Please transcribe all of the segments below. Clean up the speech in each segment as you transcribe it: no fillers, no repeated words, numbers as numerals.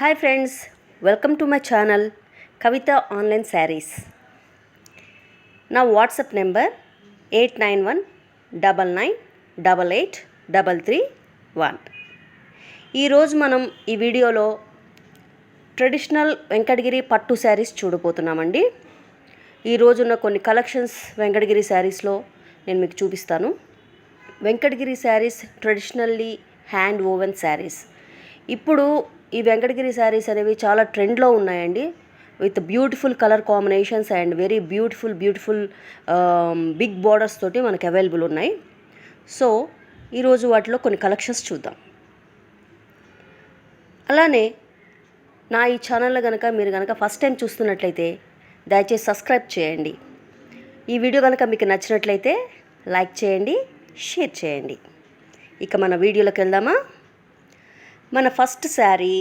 Hi friends, welcome to my channel Kavita Online Sarees. Now WhatsApp number 8919988331. ఈరోజు మనం ఈ వీడియోలో ట్రెడిషనల్ వెంకటగిరి పట్టు శారీస్ చూడబోతున్నామండి. ఈరోజు ఉన్న కొన్ని కలెక్షన్స్ వెంకటగిరి శారీస్లో నేను మీకు చూపిస్తాను. Venkatagiri saris traditionally hand woven saris. ఇప్పుడు ఈ వెంకటగిరి శారీస్ అనేవి చాలా ట్రెండ్లో ఉన్నాయండి. With beautiful colour combinations and very beautiful big borders తోటి మనకు అవైలబుల్ ఉన్నాయి. సో ఈరోజు వాటిలో కొన్ని కలెక్షన్స్ చూద్దాం. అలానే నా ఈ ఛానల్లో మీరు కనుక ఫస్ట్ టైం చూస్తున్నట్లయితే దయచేసి సబ్స్క్రైబ్ చేయండి. ఈ వీడియో కనుక మీకు నచ్చినట్లయితే లైక్ చేయండి, షేర్ చేయండి. ఇక మన వీడియోలోకి వెళ్దామా? మన ఫస్ట్ శారీ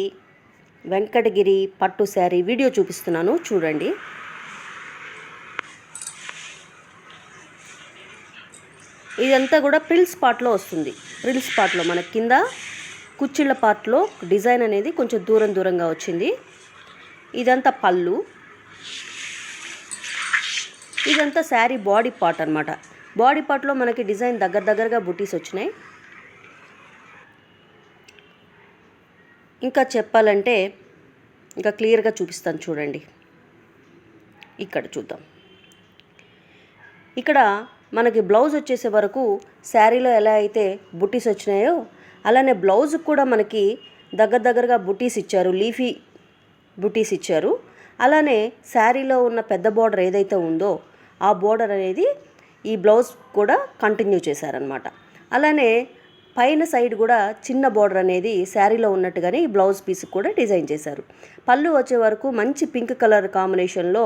వెంకటగిరి పట్టు శారీ వీడియో చూపిస్తున్నాను, చూడండి. ఇదంతా కూడా ప్రిల్స్ పార్ట్లో వస్తుంది. ప్రిల్స్ పార్ట్లో మన కింద కుచ్చిళ్ళ పార్ట్లో డిజైన్ అనేది కొంచెం దూరంగా వచ్చింది. ఇదంతా పళ్ళు. ఇదంతా శారీ బాడీ పార్ట్ అనమాట. బాడీ పార్ట్లో మనకి డిజైన్ దగ్గరగా బుటీస్ వచ్చినాయి. ఇంకా చెప్పాలంటే ఇంకా క్లియర్గా చూపిస్తాను, చూడండి. ఇక్కడ చూద్దాం. ఇక్కడ మనకి బ్లౌజ్ వచ్చేసే వరకు శారీలో ఎలా అయితే బుటీస్ వచ్చినాయో అలానే బ్లౌజ్కి కూడా మనకి దగ్గరగా బుటీస్ ఇచ్చారు, లీఫీ బుటీస్ ఇచ్చారు. అలానే శారీలో ఉన్న పెద్ద బార్డర్ ఏదైతే ఉందో ఆ బార్డర్ అనేది ఈ బ్లౌజ్ కూడా కంటిన్యూ చేశారనమాట. అలానే పైన సైడ్ కూడా చిన్న బార్డర్ అనేది శారీలో ఉన్నట్టుగానే ఈ బ్లౌజ్ పీస్కి కూడా డిజైన్ చేశారు. పళ్ళు వచ్చే వరకు మంచి పింక్ కలర్ కాంబినేషన్లో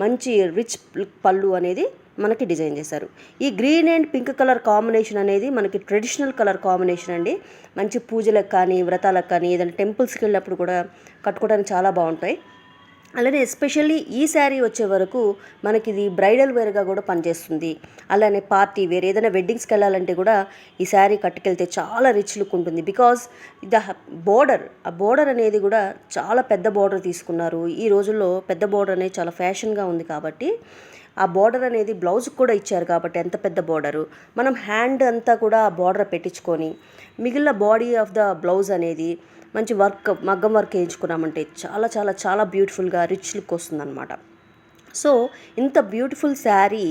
మంచి రిచ్ పళ్ళు అనేది మనకి డిజైన్ చేశారు. ఈ green and pink colour combination అనేది మనకి ట్రెడిషనల్ కలర్ కాంబినేషన్ అండి. మంచి పూజలకు కానీ వ్రతాలకు కానీ ఏదైనా టెంపుల్స్కి వెళ్ళినప్పుడు కూడా కట్టుకోవడానికి చాలా బాగుంటాయి. అలానే ఎస్పెషల్లీ ఈ శారీ వచ్చే వరకు మనకి ఇది బ్రైడల్ వేర్గా కూడా పనిచేస్తుంది. అలానే పార్టీ వేర్ ఏదైనా వెడ్డింగ్స్కి వెళ్ళాలంటే కూడా ఈ శారీ కట్టుకెళ్తే చాలా రిచ్ లుక్ ఉంటుంది. బికాజ్ ఆ బోర్డర్ అనేది కూడా చాలా పెద్ద బోర్డర్ తీసుకున్నారు. ఈ రోజుల్లో పెద్ద బోర్డర్ అనేది చాలా ఫ్యాషన్గా ఉంది కాబట్టి ఆ బార్డర్ అనేది బ్లౌజ్కి కూడా ఇచ్చారు. కాబట్టి ఎంత పెద్ద బార్డరు మనం హ్యాండ్ అంతా కూడా ఆ బార్డర్ పెట్టించుకొని మిగిలిన బాడీ ఆఫ్ ద బ్లౌజ్ అనేది మంచి మగ్గం వర్క్ వేయించుకున్నామంటే చాలా బ్యూటిఫుల్గా రిచ్ లుక్ వస్తుందన్నమాట. సో ఇంత బ్యూటిఫుల్ శారీ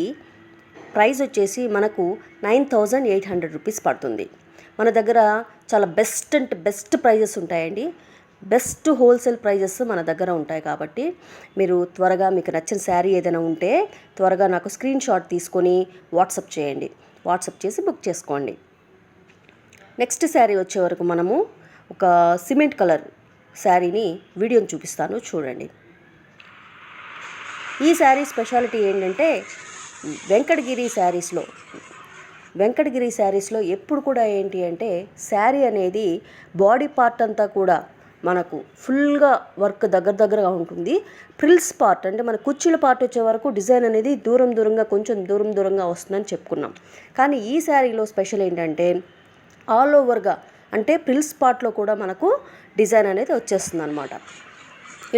ప్రైస్ వచ్చేసి మనకు 9800 రూపీస్ పడుతుంది. మన దగ్గర చాలా బెస్ట్ ప్రైజెస్ ఉంటాయండి. బెస్ట్ హోల్సేల్ ప్రైజెస్ మన దగ్గర ఉంటాయి. కాబట్టి మీరు త్వరగా మీకు నచ్చిన శారీ ఏదైనా ఉంటే త్వరగా నాకు స్క్రీన్ షాట్ తీసుకొని వాట్సాప్ చేయండి. వాట్సాప్ చేసి బుక్ చేసుకోండి. నెక్స్ట్ శారీ వచ్చే వరకు మనము ఒక సిమెంట్ కలర్ శారీని వీడియోని చూపిస్తాను, చూడండి. ఈ శారీ స్పెషాలిటీ ఏంటంటే వెంకటగిరి శారీస్లో ఎప్పుడు కూడా ఏంటి అంటే శారీ అనేది బాడీ పార్ట్ అంతా కూడా మనకు ఫుల్గా వర్క్ దగ్గరగా ఉంటుంది. ప్రిల్స్ పార్ట్ అంటే మన కుర్చీల పార్ట్ వచ్చే వరకు డిజైన్ అనేది కొంచెం దూరంగా వస్తుందని చెప్పుకున్నాం. కానీ ఈ శారీలో స్పెషల్ ఏంటంటే ఆల్ ఓవర్గా అంటే ప్రిల్స్ పార్ట్లో కూడా మనకు డిజైన్ అనేది వచ్చేస్తుంది అనమాట.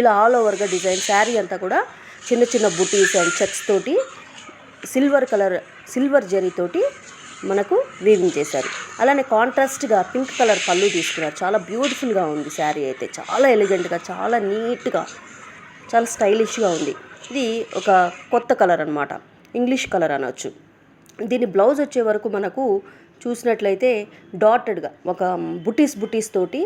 ఇలా ఆల్ ఓవర్గా డిజైన్ శారీ అంతా కూడా చిన్న బుటీస్ అండ్ చెక్స్ తోటి సిల్వర్ జరీతోటి మనకు వీవింగ్ చేశారు. అలానే కాంట్రాస్ట్గా పింక్ కలర్ పళ్ళు తీసుకున్నారు. చాలా బ్యూటిఫుల్గా ఉంది శారీ అయితే. చాలా ఎలిగెంట్గా, చాలా నీట్గా, చాలా స్టైలిష్గా ఉంది. ఇది ఒక కొత్త కలర్ అనమాట, ఇంగ్లీష్ కలర్ అనవచ్చు. దీని బ్లౌజ్ వచ్చే వరకు మనకు చూసినట్లయితే డాటెడ్గా ఒక బుటీస్ తోటి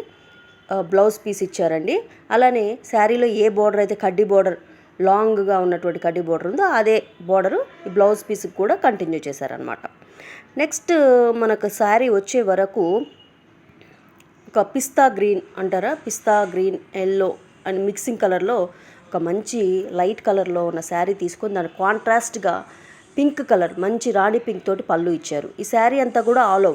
బ్లౌజ్ పీస్ ఇచ్చారండి. అలానే శారీలో ఏ బార్డర్ అయితే కడ్డీ బార్డర్ లాంగ్గా ఉన్నటువంటి కడ్డీ బార్డర్ ఉందో అదే బార్డరు ఈ బ్లౌజ్ పీస్కి కూడా కంటిన్యూ చేశారనమాట. నెక్స్ట్ మనకు శారీ వచ్చే వరకు ఒక పిస్తా గ్రీన్ ఎల్లో అండ్ మిక్సింగ్ కలర్లో ఒక మంచి లైట్ కలర్లో ఉన్న శారీ తీసుకొని దాని కాంట్రాస్ట్గా పింక్ కలర్ మంచి రాణి పింక్ తోటి పళ్ళు ఇచ్చారు. ఈ శారీ అంతా కూడా ఆల్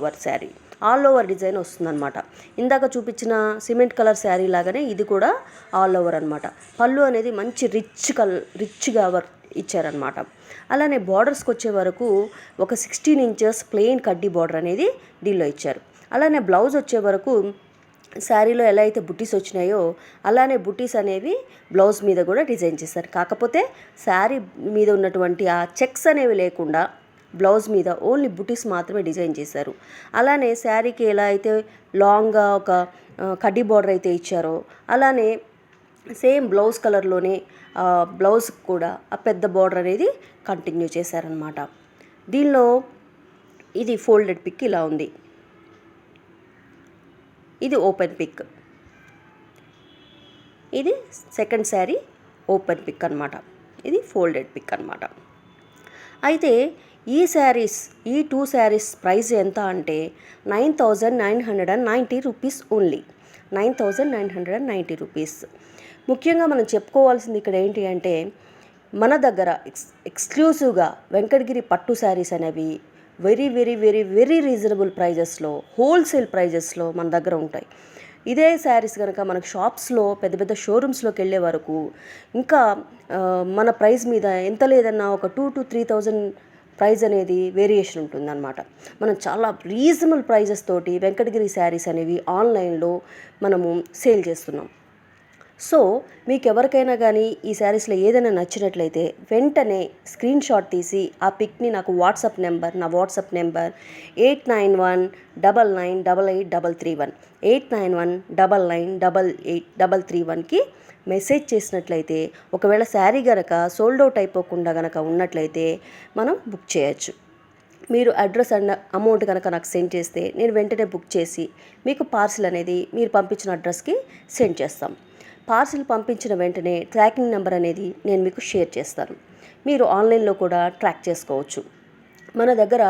ఓవర్ డిజైన్ వస్తుందన్నమాట. ఇందాక చూపించిన సిమెంట్ కలర్ శారీ లాగానే ఇది కూడా ఆల్ ఓవర్ అనమాట. పళ్ళు అనేది మంచి రిచ్గా వర్క్ ఇచ్చారనమాట. అలానే బార్డర్స్కి వచ్చే వరకు ఒక 16 ఇంచెస్ ప్లెయిన్ కడ్డీ బార్డర్ అనేది దీనిలో ఇచ్చారు. అలానే బ్లౌజ్ వచ్చే వరకు శారీలో ఎలా అయితే బుట్టీస్ వచ్చినాయో అలానే బుట్టీస్ అనేవి బ్లౌజ్ మీద కూడా డిజైన్ చేశారు. కాకపోతే శారీ మీద ఉన్నటువంటి ఆ చెక్స్ అనేవి లేకుండా బ్లౌజ్ మీద ఓన్లీ బుట్టీస్ మాత్రమే డిజైన్ చేశారు. అలానే శారీకి ఎలా అయితే లాంగ్గా ఒక కడ్డీ బార్డర్ అయితే ఇచ్చారో అలానే సేమ్ బ్లౌజ్ కలర్లోనే బ్లౌజ్ కూడా ఆ పెద్ద బార్డర్ అనేది కంటిన్యూ చేశారనమాట. దీనిలో ఇది ఫోల్డెడ్ పిక్ ఇలా ఉంది, ఇది ఓపెన్ పిక్, ఇది సెకండ్ శారీ ఓపెన్ పిక్ అనమాట, ఇది ఫోల్డెడ్ పిక్ అనమాట. అయితే ఈ శారీస్, ఈ 2 శారీస్ ప్రైస్ ఎంత అంటే 9,990 రూపీస్ ఓన్లీ, 9,990 రూపీస్. ముఖ్యంగా మనం చెప్పుకోవాల్సింది ఇక్కడ ఏంటి అంటే మన దగ్గర ఎక్స్క్లూజివ్గా వెంకటగిరి పట్టు శారీస్ అనేవి very very very very reasonable ప్రైజెస్లో, హోల్సేల్ ప్రైజెస్లో మన దగ్గర ఉంటాయి. ఇదే శారీస్ కనుక మనకు షాప్స్లో పెద్ద పెద్ద షోరూమ్స్లోకి వెళ్ళే వరకు ఇంకా మన ప్రైస్ మీద ఎంత లేదన్నా ఒక 2,000 to 3,000 ప్రైస్ అనేది వేరియేషన్ ఉంటుందన్నమాట. మనం చాలా రీజనబుల్ ప్రైజెస్ తోటి వెంకటగిరి శారీస్ అనేవి ఆన్లైన్లో మనము సేల్ చేస్తున్నాం. సో మీకు ఎవరికైనా కానీ ఈ శారీస్లో ఏదైనా నచ్చినట్లయితే వెంటనే స్క్రీన్ షాట్ తీసి ఆ పిక్ని నాకు నా వాట్సాప్ నెంబర్ 8919988831 8919988831కి మెసేజ్ చేసినట్లయితే ఒకవేళ శారీ గనక సోల్డ్ అవుట్ అయిపోకుండా గనక ఉన్నట్లయితే మనం బుక్ చేయొచ్చు. మీరు అడ్రస్ అండ్ అమౌంట్ కనుక నాకు సెండ్ చేస్తే నేను వెంటనే బుక్ చేసి మీకు పార్సిల్ అనేది మీరు పంపించిన అడ్రస్కి సెండ్ చేస్తాం. పార్సిల్ పంపించిన వెంటనే ట్రాకింగ్ నెంబర్ అనేది నేను మీకు షేర్ చేస్తాను. మీరు ఆన్లైన్లో కూడా ట్రాక్ చేసుకోవచ్చు. మన దగ్గర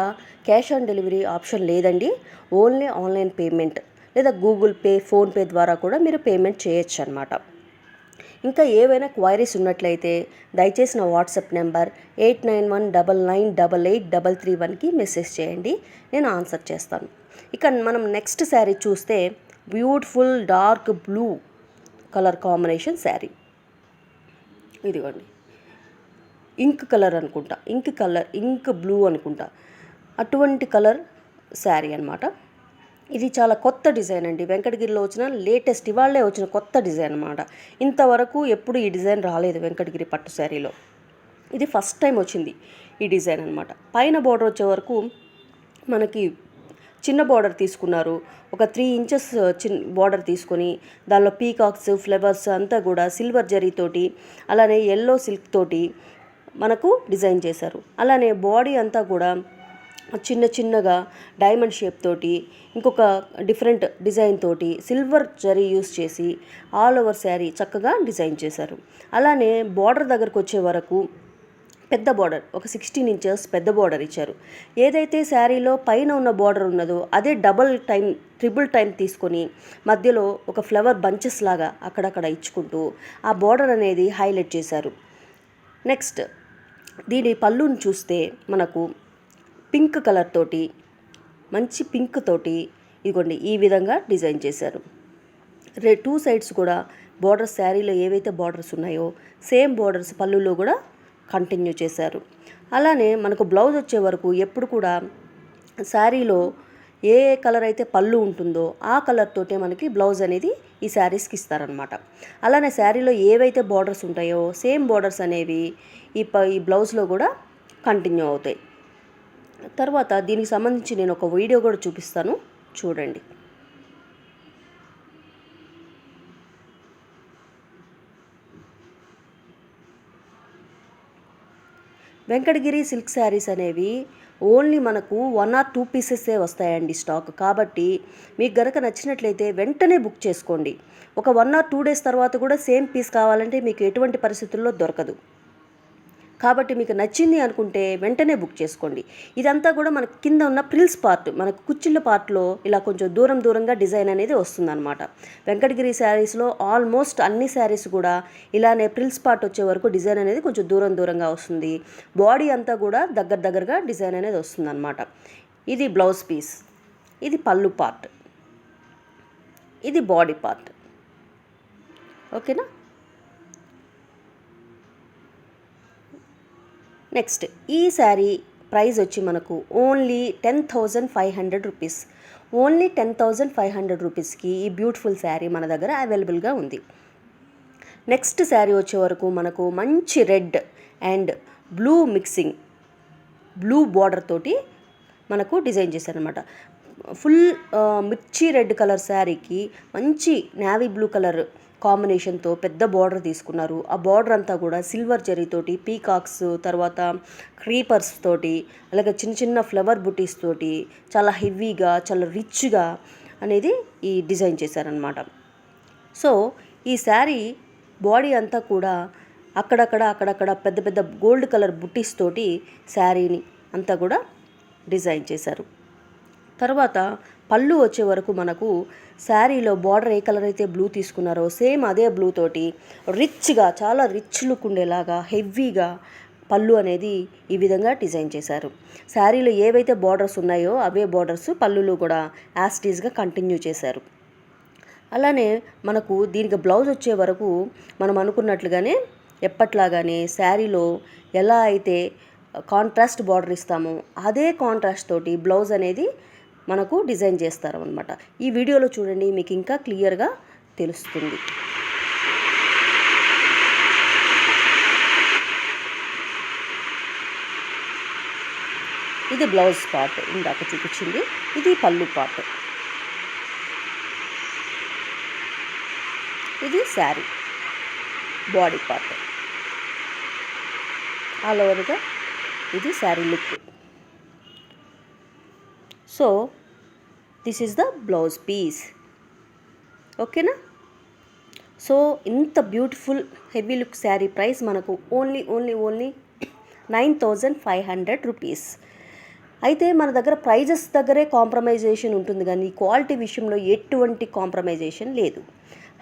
క్యాష్ ఆన్ డెలివరీ ఆప్షన్ లేదండి, ఓన్లీ ఆన్లైన్ పేమెంట్ లేదా గూగుల్ పే, ఫోన్పే ద్వారా కూడా మీరు పేమెంట్ చేయొచ్చు అనమాట. ఇంకా ఏవైనా క్వైరీస్ ఉన్నట్లయితే దయచేసి నా వాట్సాప్ నెంబర్ 8919988831కి మెసేజ్ చేయండి, నేను ఆన్సర్ చేస్తాను. ఇక మనం నెక్స్ట్ శారీ చూస్తే beautiful dark blue colour combination sari. ఇదిగోండి, ఇంక్ కలర్ అనుకుంటా, ఇంక్ బ్లూ అనుకుంటా, అటువంటి కలర్ శారీ అనమాట. ఇది చాలా కొత్త డిజైన్ అండి, వెంకటగిరిలో వచ్చిన లేటెస్ట్, ఇవాళ్ళే వచ్చిన కొత్త డిజైన్ అనమాట. ఇంతవరకు ఎప్పుడు ఈ డిజైన్ రాలేదు వెంకటగిరి పట్టు శారీలో, ఇది ఫస్ట్ టైం వచ్చింది ఈ డిజైన్ అనమాట. పైన బార్డర్ వచ్చే వరకు మనకి చిన్న బార్డర్ తీసుకున్నారు, ఒక 3 ఇంచెస్ బార్డర్ తీసుకొని దానిలో పీకాక్స్, ఫ్లవర్స్ అంతా కూడా సిల్వర్ జరీతోటి అలానే ఎల్లో సిల్క్ తోటి మనకు డిజైన్ చేశారు. అలానే బాడీ అంతా కూడా చిన్న చిన్నగా డైమండ్ షేప్ తోటి ఇంకొక డిఫరెంట్ డిజైన్ తోటి సిల్వర్ జరీ యూస్ చేసి ఆల్ ఓవర్ శారీ చక్కగా డిజైన్ చేశారు. అలానే బార్డర్ దగ్గరకు వచ్చే వరకు పెద్ద బార్డర్, ఒక 16 ఇంచెస్ పెద్ద బార్డర్ ఇచ్చారు. ఏదైతే శారీలో పైన ఉన్న బార్డర్ ఉన్నదో అదే ట్రిపుల్ టైం తీసుకొని మధ్యలో ఒక ఫ్లవర్ బంచెస్ లాగా అక్కడక్కడ ఇచ్చుకుంటూ ఆ బార్డర్ అనేది హైలైట్ చేశారు. నెక్స్ట్ దీని పళ్ళుని చూస్తే మనకు పింక్ కలర్ తోటి, మంచి పింక్ తోటి ఇదిగోండి ఈ విధంగా డిజైన్ చేశారు. 2 సైడ్స్ కూడా బార్డర్స్, శారీలో ఏవైతే బార్డర్స్ ఉన్నాయో సేమ్ బార్డర్స్ పళ్ళులో కూడా కంటిన్యూ చేశారు. అలానే మనకు బ్లౌజ్ వచ్చే వరకు ఎప్పుడు కూడా శారీలో ఏ కలర్ అయితే పళ్ళు ఉంటుందో ఆ కలర్ తోటే మనకి బ్లౌజ్ అనేది ఈ శారీస్కి ఇస్తారనమాట. అలానే శారీలో ఏవైతే బార్డర్స్ ఉంటాయో సేమ్ బార్డర్స్ అనేవి ఈ బ్లౌజ్లో కూడా కంటిన్యూ అవుతాయి. తర్వాత దీనికి సంబంధించి నేను ఒక వీడియో కూడా చూపిస్తాను, చూడండి. వెంకటగిరి సిల్క్ శారీస్ అనేవి ఓన్లీ మనకు 1 or 2 పీసెస్సే వస్తాయండి స్టాక్. కాబట్టి మీకు గనక నచ్చినట్లయితే వెంటనే బుక్ చేసుకోండి. ఒక 1 or 2 డేస్ తర్వాత కూడా సేమ్ పీస్ కావాలంటే మీకు ఎటువంటి పరిస్థితుల్లో దొరకదు. కాబట్టి మీకు నచ్చింది అనుకుంటే వెంటనే బుక్ చేసుకోండి. ఇదంతా కూడా మనకి కింద ఉన్న ప్రిల్స్ పార్ట్, మనకు కుచ్చిళ్ళ పార్ట్లో ఇలా కొంచెం దూరంగా డిజైన్ అనేది వస్తుందన్నమాట. వెంకటగిరి శారీస్లో ఆల్మోస్ట్ అన్ని శారీస్ కూడా ఇలానే ప్రిల్స్ పార్ట్ వచ్చే వరకు డిజైన్ అనేది కొంచెం దూరంగా వస్తుంది. బాడీ అంతా కూడా దగ్గరగా డిజైన్ అనేది వస్తుందన్నమాట. ఇది బ్లౌజ్ పీస్, ఇది పళ్ళు పార్ట్, ఇది బాడీ పార్ట్. ఓకేనా. నెక్స్ట్ ఈ శారీ ప్రైస్ వచ్చి మనకు ఓన్లీ 10,500 రూపీస్. ఓన్లీ 10,500 రూపీస్కి ఈ బ్యూటిఫుల్ శారీ మన దగ్గర అవైలబుల్గా ఉంది. నెక్స్ట్ శారీ వచ్చే వరకు మనకు మంచి red and blue mixing, blue border తోటి మనకు డిజైన్ చేశారనమాట. ఫుల్ మిర్చి రెడ్ కలర్ శారీకి మంచి నేవీ బ్లూ కలర్ కాంబినేషన్తో పెద్ద బార్డర్ తీసుకున్నారు. ఆ బార్డర్ అంతా కూడా సిల్వర్ జరీతోటి, పీకాక్స్, తర్వాత క్రీపర్స్ తోటి, అలాగే చిన్న చిన్న ఫ్లవర్ బుటీస్ తోటి చాలా హెవీగా, చాలా రిచ్గా అనేది ఈ డిజైన్ చేశారనమాట. సో ఈ శారీ బాడీ అంతా కూడా అక్కడక్కడ పెద్ద పెద్ద గోల్డ్ కలర్ బుట్టీస్ తోటి శారీని అంతా కూడా డిజైన్ చేశారు. తర్వాత పళ్ళు వచ్చే వరకు మనకు శారీలో బార్డర్ ఏ కలర్ అయితే బ్లూ తీసుకున్నారో సేమ్ అదే బ్లూ తోటి రిచ్గా, చాలా రిచ్ లుక్ ఉండేలాగా హెవీగా పళ్ళు అనేది ఈ విధంగా డిజైన్ చేశారు. శారీలో ఏవైతే బార్డర్స్ ఉన్నాయో అవే బార్డర్స్ పళ్ళులో కూడా యాస్టీస్గా కంటిన్యూ చేశారు. అలానే మనకు దీనికి బ్లౌజ్ వచ్చే వరకు మనం అనుకున్నట్లుగానే ఎప్పట్లాగానే శారీలో ఎలా అయితే కాంట్రాస్ట్ బార్డర్ ఇస్తామో అదే కాంట్రాస్ట్ తోటి బ్లౌజ్ అనేది మనకు డిజైన్ చేస్తారు అనమాట. ఈ వీడియోలో చూడండి, మీకు ఇంకా క్లియర్గా తెలుస్తుంది. ఇది బ్లౌజ్ పార్ట్ ఇందాక చూపించింది, ఇది పళ్ళు పార్ట్, ఇది శారీ బాడీ పార్ట్. ఆల్ ఓవర్గా ఇది sari look. So this is the blouse piece. ఓకేనా? సో ఇంత beautiful heavy look sari price మనకు ఓన్లీ 9,500 రూపీస్. అయితే మన దగ్గర ప్రైజెస్ దగ్గరే కాంప్రమైజేషన్ ఉంటుంది, కానీ క్వాలిటీ విషయంలో ఎటువంటి కాంప్రమైజేషన్ లేదు.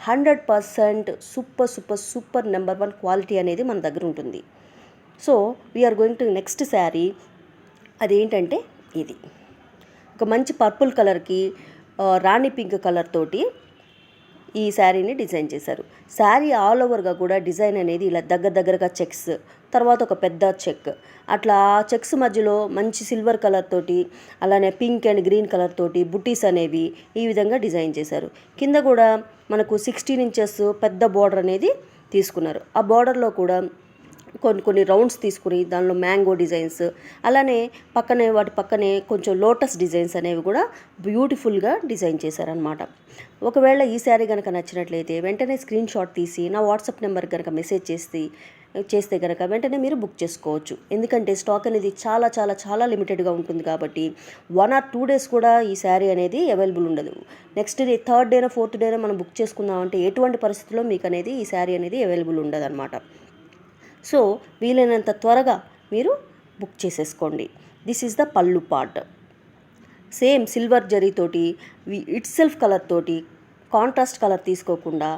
100% సూపర్ నెంబర్ 1 క్వాలిటీ అనేది మన దగ్గర ఉంటుంది. So we are going to next sari. అదేంటంటే ఇది ఒక మంచి పర్పుల్ కలర్కి రాణి పింక్ కలర్ తోటి ఈ శారీని డిజైన్ చేశారు. శారీ ఆల్ ఓవర్గా కూడా డిజైన్ అనేది ఇలా దగ్గరగా చెక్స్, తర్వాత ఒక పెద్ద చెక్, అట్లా చెక్స్ మధ్యలో మంచి సిల్వర్ కలర్ తోటి, అలానే పింక్ అండ్ గ్రీన్ కలర్ తోటి బుటీస్ అనేవి ఈ విధంగా డిజైన్ చేశారు. కింద కూడా మనకు 16 ఇంచెస్ పెద్ద బార్డర్ అనేది తీసుకున్నారు. ఆ బార్డర్లో కూడా కొన్ని రౌండ్స్ తీసుకుని దానిలో మ్యాంగో డిజైన్స్, అలానే వాటి పక్కనే కొంచెం లోటస్ డిజైన్స్ అనేవి కూడా బ్యూటిఫుల్గా డిజైన్ చేశారనమాట. ఒకవేళ ఈ శారీ కనుక నచ్చినట్లయితే వెంటనే స్క్రీన్ షాట్ తీసి నా వాట్సాప్ నెంబర్ కనుక మెసేజ్ చేస్తే కనుక వెంటనే మీరు బుక్ చేసుకోవచ్చు. ఎందుకంటే స్టాక్ అనేది చాలా లిమిటెడ్గా ఉంటుంది కాబట్టి 1 or 2 days కూడా ఈ శారీ అనేది అవైలబుల్ ఉండదు. నెక్స్ట్ డే, 3rd డేనో 4th డేనో మనం బుక్ చేసుకుందామంటే ఎటువంటి పరిస్థితుల్లో మీకు అనేది ఈ శారీ అనేది అవైలబుల్ ఉండదు అనమాట. సో వీలైనంత త్వరగా మీరు బుక్ చేసేసుకోండి. దిస్ ఈజ్ ద పళ్ళు పార్ట్. సేమ్ సిల్వర్ జరీతోటి ఇట్ సెల్ఫ్ కలర్ తోటి కాంట్రాస్ట్ కలర్ తీసుకోకుండా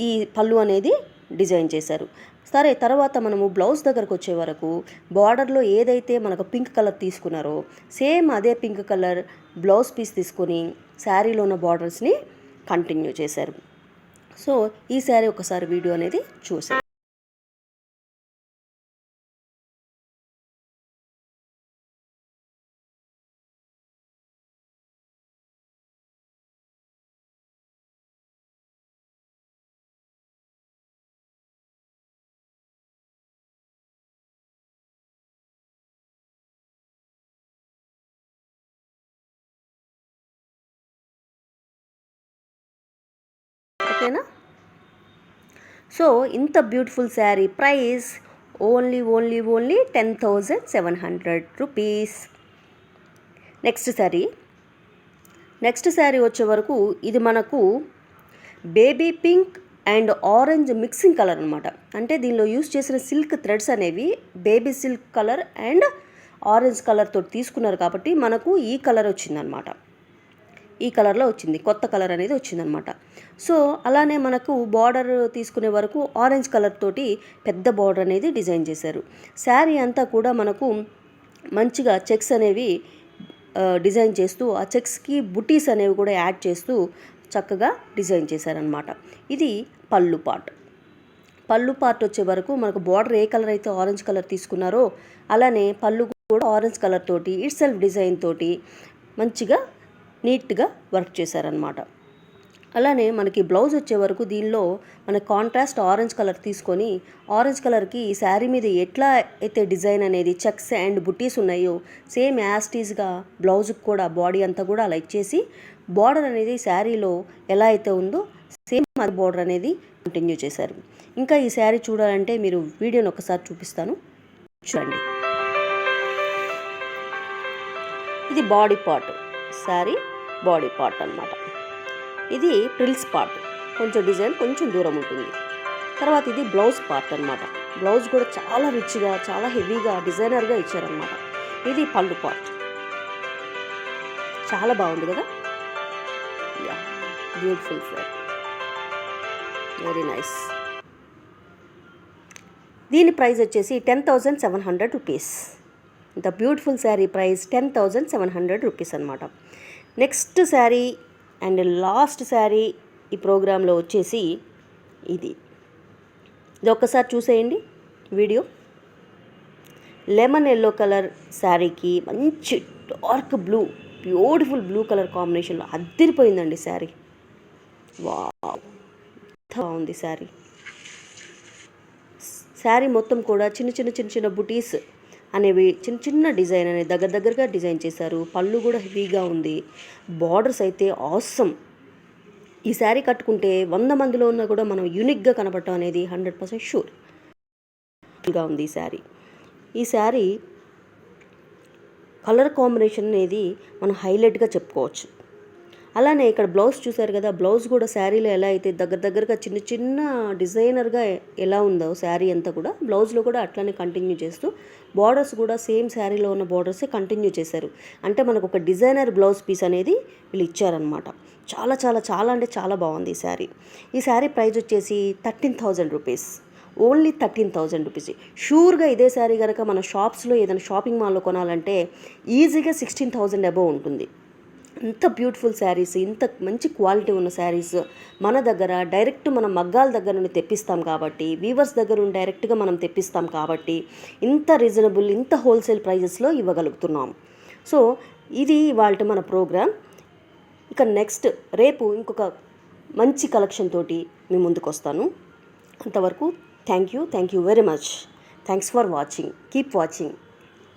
ఈ పళ్ళు అనేది డిజైన్ చేశారు. సరే, తర్వాత మనము బ్లౌజ్ దగ్గరకు వచ్చే వరకు బార్డర్లో ఏదైతే మనకు పింక్ కలర్ తీసుకున్నారో సేమ్ అదే పింక్ కలర్ బ్లౌజ్ పీస్ తీసుకొని శారీలో ఉన్న బార్డర్స్ని కంటిన్యూ చేశారు. సో ఈ శారీ ఒకసారి వీడియో అనేది చూసారు. ఓకేనా? సో ఇంత beautiful sari price only 10,700 rupees. Next sari వచ్చే వరకు ఇది మనకు baby pink and orange mixing colour అనమాట. అంటే దీనిలో యూస్ చేసిన సిల్క్ థ్రెడ్స్ అనేవి baby silk colour and orange colour తోటి తీసుకున్నారు కాబట్టి మనకు ఈ కలర్ వచ్చిందనమాట. ఈ కలర్లో వచ్చింది, కొత్త కలర్ అనేది వచ్చిందనమాట. సో అలానే మనకు బార్డర్ తీసుకునే వరకు ఆరెంజ్ కలర్ తోటి పెద్ద బార్డర్ అనేది డిజైన్ చేశారు. శారీ అంతా కూడా మనకు మంచిగా చెక్స్ అనేవి డిజైన్ చేస్తూ ఆ చెక్స్కి బుటీస్ అనేవి కూడా యాడ్ చేస్తూ చక్కగా డిజైన్ చేశారనమాట. ఇది పళ్ళు పార్ట్ వచ్చే వరకు మనకు బార్డర్ ఏ కలర్ అయితే ఆరెంజ్ కలర్ తీసుకున్నారో అలానే పళ్ళు కూడా ఆరెంజ్ కలర్ తోటి ఇట్ సెల్ఫ్ డిజైన్ తోటి మంచిగా నీట్గా వర్క్ చేశారనమాట. అలానే మనకి బ్లౌజ్ వచ్చే వరకు దీనిలో మన కాంట్రాస్ట్ ఆరెంజ్ కలర్ తీసుకొని ఆరెంజ్ కలర్కి శారీ మీద ఎట్లా అయితే డిజైన్ అనేది చెక్స్ అండ్ బుట్టీస్ ఉన్నాయో సేమ్ యాస్టీస్గా బ్లౌజ్కి కూడా బాడీ అంతా కూడా అలా ఇచ్చేసి బార్డర్ అనేది శారీలో ఎలా అయితే ఉందో సేమ్ అది బార్డర్ అనేది కంటిన్యూ చేశారు. ఇంకా ఈ శారీ చూడాలంటే మీరు వీడియోని ఒకసారి చూపిస్తాను, చూడండి. ఇది body part, sari body part అన్నమాట. ఇది ప్రిల్స్ పార్ట్, కొంచెం డిజైన్ కొంచెం దూరం ఉంటుంది. తర్వాత ఇది బ్లౌజ్ పార్ట్ అన్నమాట. బ్లౌజ్ కూడా చాలా రిచ్గా చాలా హెవీగా డిజైనర్గా ఇచ్చారనమాట. ఇది పళ్ళు పార్ట్, చాలా బాగుంది కదా, బ్యూటిఫుల్ సారీ, వెరీ నైస్. దీని ప్రైస్ వచ్చేసి 10,700 రూపీస్. ఇంత బ్యూటిఫుల్ శారీ ప్రైస్ 10,700 రూపీస్ అనమాట. Next sari and last sari ఈ ప్రోగ్రాంలో వచ్చేసి ఇది ఒక్కసారి చూసేయండి వీడియో. లెమన్ ఎల్లో కలర్ శారీకి మంచి dark blue, beautiful blue colour కాంబినేషన్లో అదిరిపోయిందండి శారీ. వావ్, బాగుంది శారీ. శారీ మొత్తం కూడా చిన్న చిన్న బుటీస్ అనేవి చిన్న డిజైన్ అనేది దగ్గరగా డిజైన్ చేశారు. పళ్ళు కూడా హెవీగా ఉంది, బార్డర్స్ అయితే ఆసమ్. ఈ శారీ కట్టుకుంటే 100 మందిలో ఉన్నా కూడా మనం యూనిక్గా కనపడటం అనేది 100% షూర్గా ఉంది ఈ శారీ. ఈ శారీ కలర్ కాంబినేషన్ అనేది మనం హైలైట్గా చెప్పుకోవచ్చు. అలానే ఇక్కడ బ్లౌజ్ చూసారు కదా, బ్లౌజ్ కూడా శారీలో ఎలా అయితే దగ్గరగా చిన్న డిజైనర్గా ఎలా ఉందో శారీ అంతా కూడా బ్లౌజ్లో కూడా అట్లానే కంటిన్యూ చేస్తూ బార్డర్స్ కూడా సేమ్ శారీలో ఉన్న బార్డర్సే కంటిన్యూ చేశారు. అంటే మనకు ఒక డిజైనర్ బ్లౌజ్ పీస్ అనేది వీళ్ళు ఇచ్చారనమాట. చాలా అంటే చాలా బాగుంది ఈ శారీ. ఈ శారీ ప్రైస్ వచ్చేసి 13,000 రూపీస్, ఓన్లీ 13,000 రూపీస్. షూర్గా ఇదే శారీ కనుక మన షాప్స్లో ఏదైనా షాపింగ్ మాల్లో కొనాలంటే ఈజీగా 16,000 అబోవ్ ఉంటుంది. ఇంత బ్యూటిఫుల్ శారీస్, ఇంత మంచి క్వాలిటీ ఉన్న శారీస్ మన దగ్గర డైరెక్ట్ మనం మగ్గాల దగ్గర నుండి తెప్పిస్తాం కాబట్టి, వీవర్స్ దగ్గర నుండి డైరెక్ట్గా మనం తెప్పిస్తాం కాబట్టి ఇంత రీజనబుల్, ఇంత హోల్సేల్ ప్రైజెస్లో ఇవ్వగలుగుతున్నాం. సో ఇది ఇవాళ మన ప్రోగ్రామ్. ఇక నెక్స్ట్ రేపు ఇంకొక మంచి కలెక్షన్ తోటి మీ ముందుకు వస్తాను. అంతవరకు thank you very much. Thanks for watching. Keep watching.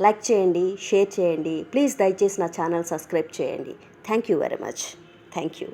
Like చేయండి, షేర్ చేయండి, ప్లీజ్ దయచేసి నా ఛానల్ సబ్స్క్రైబ్ చేయండి. Thank you very much. Thank you.